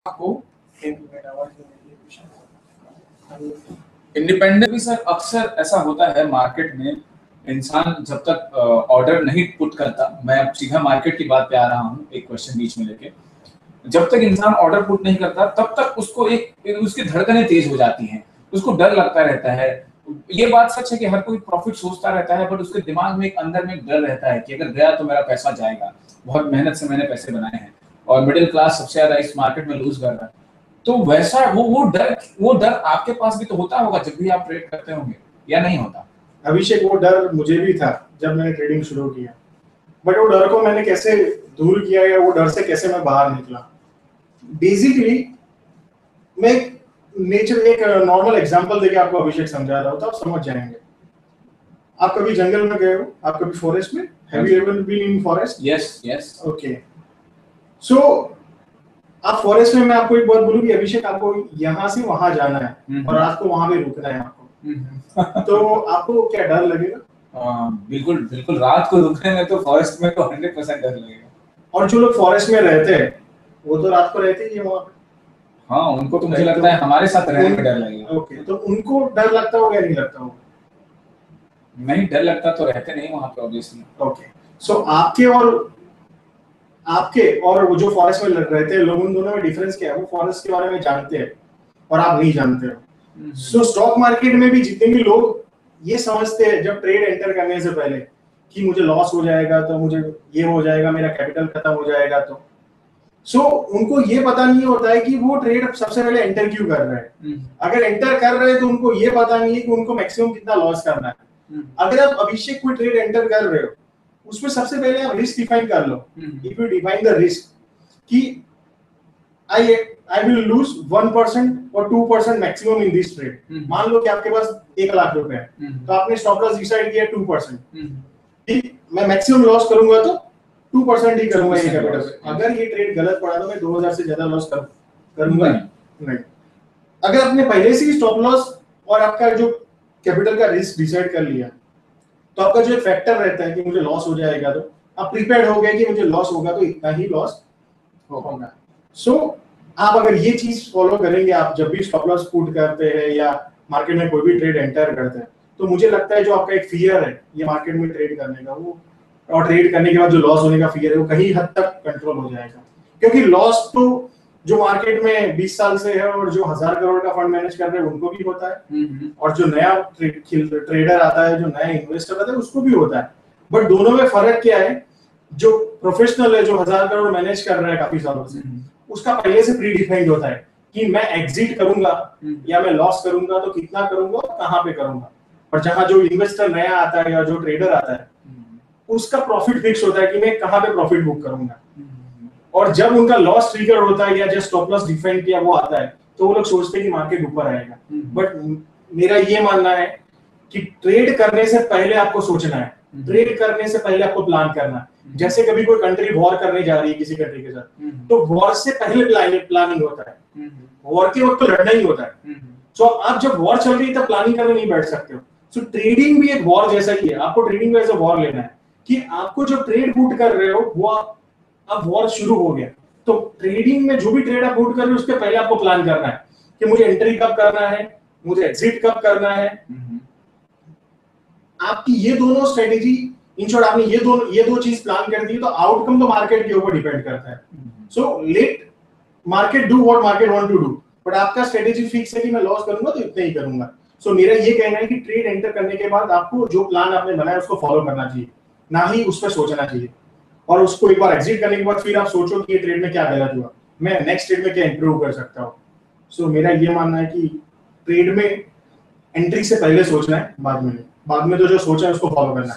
आपको इंडिपेंडेंट भी सर अक्सर ऐसा होता है मार्केट में। इंसान जब तक ऑर्डर नहीं पुट करता, मैं अब सीधा मार्केट की बात पे आ रहा हूँ, एक क्वेश्चन बीच में लेके, जब तक इंसान ऑर्डर पुट नहीं करता तब तक उसको एक उसकी धड़कनें तेज हो जाती हैं, उसको डर लगता रहता है। ये बात सच है कि हर कोई प्रॉफिट सोचता रहता है, बट उसके दिमाग में एक अंदर में एक डर रहता है कि अगर गया तो मेरा पैसा जाएगा। बहुत मेहनत से मैंने पैसे बनाए हैं और मिडिल क्लास सबसे ज्यादा इस मार्केट में लूज कर रहा है। तो वैसा वो डर आपके पास भी तो होता होगा जब भी आप ट्रेड करते होंगे, या नहीं होता? अभिषेक, वो डर मुझे भी था जब मैंने ट्रेडिंग शुरू किया, बट वो डर को मैंने कैसे दूर किया या वो डर से कैसे मैं बाहर निकला। बेसिकली मैं एक नॉर्मल एग्जांपल देके आपको अभिषेक समझा रहा हूँ तो आप समझ जाएंगे। आप कभी जंगल में गए हो? आप कभी फॉरेस्ट में? Have you ever been in forest? Yes. Okay, so आप फॉरेस्ट में, मैं आपको एक बात बोलूं कि अभिषेक, आपको यहाँ से वहां जाना है और रात को वहां पे रुकना है आपको, तो आपको क्या डर लगेगा? बिल्कुल रात को रुकने में तो फॉरेस्ट में तो 100% डर लगेगा। और जो लोग फॉरेस्ट में रहते हैं वो तो रात को रहते ही है वहां पे। हाँ, उनको तो मुझे लगता है हमारे साथ रहने में डर लगेगा। ओके, तो उनको डर लगता होगा या नहीं लगता होगा? नहीं, डर लगता तो रहते नहीं वहां पे ऑब्वियसली। ओके, सो आपके और वो जो फॉरेस्ट में रहते हैं लोग, उन दोनों में डिफरेंस क्या है? वो फॉरेस्ट के बारे में जानते हैं और आप नहीं जानते हो। सो स्टॉक मार्केट में भी जितने भी लोग ये समझते हैं जब ट्रेड एंटर करने से पहले कि मुझे लॉस हो जाएगा, तो मुझे ये हो जाएगा, मेरा कैपिटल खत्म हो जाएगा, तो उनको ये पता नहीं होता है कि वो ट्रेड सबसे पहले एंटर क्यों कर रहे हैं। अगर एंटर कर रहे हैं तो उनको ये पता नहीं है कि उनको मैक्सिमम कितना लॉस करना है। अगर आप अभिषेक कोई ट्रेड एंटर कर रहे हो, उसमें सबसे पहले आप रिस्क डिफाइन कर लो। If you define the risk कि आई विल लूज 1% और 2% मैक्सिमम इन दिस ट्रेड। मान लो कि आपके पास 1 लाख रुपए है, तो आपने स्टॉप लॉस डिसाइड किया 2%। ठीक, मैं मैक्सिमम लॉस करूंगा तो 2% ही करूंगा ये कैपिटल पे। अगर ये ट्रेड गलत पड़ा तो मैं 2000 से ज्यादा लॉस करूंगा नहीं। अगर आपने पहले से ही स्टॉप लॉस और आपका जो कैपिटल का रिस्क डिसाइड कर लिया, तो आपका जो एक फैक्टर रहता है कि मुझे लॉस हो जाएगा, तो आप प्रिपेयर्ड हो गए कि मुझे लॉस होगा तो इतना ही लॉस होगा। सो आप अगर ये चीज फॉलो करेंगे, आप जब भी स्टॉप लॉस पुट करते हैं या मार्केट में कोई भी ट्रेड एंटर करते हैं, तो मुझे लगता है जो आपका एक फियर है ये मार्केट में ट्रेड करने का, वो और ट्रेड करने के बाद जो लॉस होने का फियर है, वो कहीं हद तक कंट्रोल हो जाएगा। क्योंकि लॉस तो जो मार्केट में 20 साल से है और जो 1000 करोड़ का फंड मैनेज कर रहे हैं उनको भी होता है, और जो नया ट्रेडर आता है, जो नया इन्वेस्टर आता है, उसको भी होता है। बट दोनों में फर्क क्या है? जो प्रोफेशनल है, जो 1000 करोड़ मैनेज कर रहा है काफी सालों से, उसका पहले से प्री डिफाइंड होता है कि मैं एग्जिट करूंगा या मैं लॉस करूंगा तो कितना करूंगा और कहां पे करूंगा। और जहां जो इन्वेस्टर नया आता है या जो ट्रेडर आता है, उसका प्रॉफिट फिक्स होता है कि मैं कहां पे प्रॉफिट बुक करूंगा। और जब उनका लॉस ट्रिगर होता है या जब स्टॉप लॉस डिफाइन किया वो आता है, तो वो लोग सोचते हैं कि मार्केट ऊपर आएगा। बट मेरा ये मानना है कि ट्रेड करने से पहले आपको सोचना है, ट्रेड करने से पहले आपको प्लान करना है। जैसे कभी कोई कंट्री वॉर करने जा रही है किसी कंट्री के साथ, तो वॉर से पहले प्लानिंग होता है, वॉर के वक्त तो लड़ना ही होता है। सो आप जब वॉर चल रही है तब प्लानिंग करने नहीं बैठ सकते हो। सो ट्रेडिंग भी एक वॉर जैसा ही है, आपको ट्रेडिंग में एज अ वॉर लेना है कि आपको जो ट्रेड पुट कर रहे हो वो अब वॉर शुरू हो गया। तो ट्रेडिंग में जो भी ट्रेड आप पुट कर रहे हो उसके पहले आपको प्लान करना है कि मुझे एंट्री कब करना है, मुझे एग्जिट कब करना है। आपकी ये दोनों स्ट्रेटेजी, इन शॉर्ट आपने ये दो चीज प्लान कर दी तो आउटकम तो मार्केट के ऊपर डिपेंड करता है। So let market do what market want to do, but आपका स्ट्रेटेजी फिक्स है कि मैं लॉस करूंगा तो इतना ही करूंगा। सो मेरा ये कहना है कि ट्रेड एंटर करने के बाद आपको जो प्लान आपने बनाया उसको फॉलो करना चाहिए, ना ही उस पर सोचना चाहिए। और उसको एक बार एग्जिट करने के बाद फिर आप सोचो कि ये ट्रेड में क्या गलत हुआ, मैं नेक्स्ट ट्रेड में क्या इंप्रूव कर सकता हूँ। सो मेरा ये मानना है कि ट्रेड में एंट्री से पहले सोचना है, बाद में तो जो सोचा है उसको फॉलो करना है।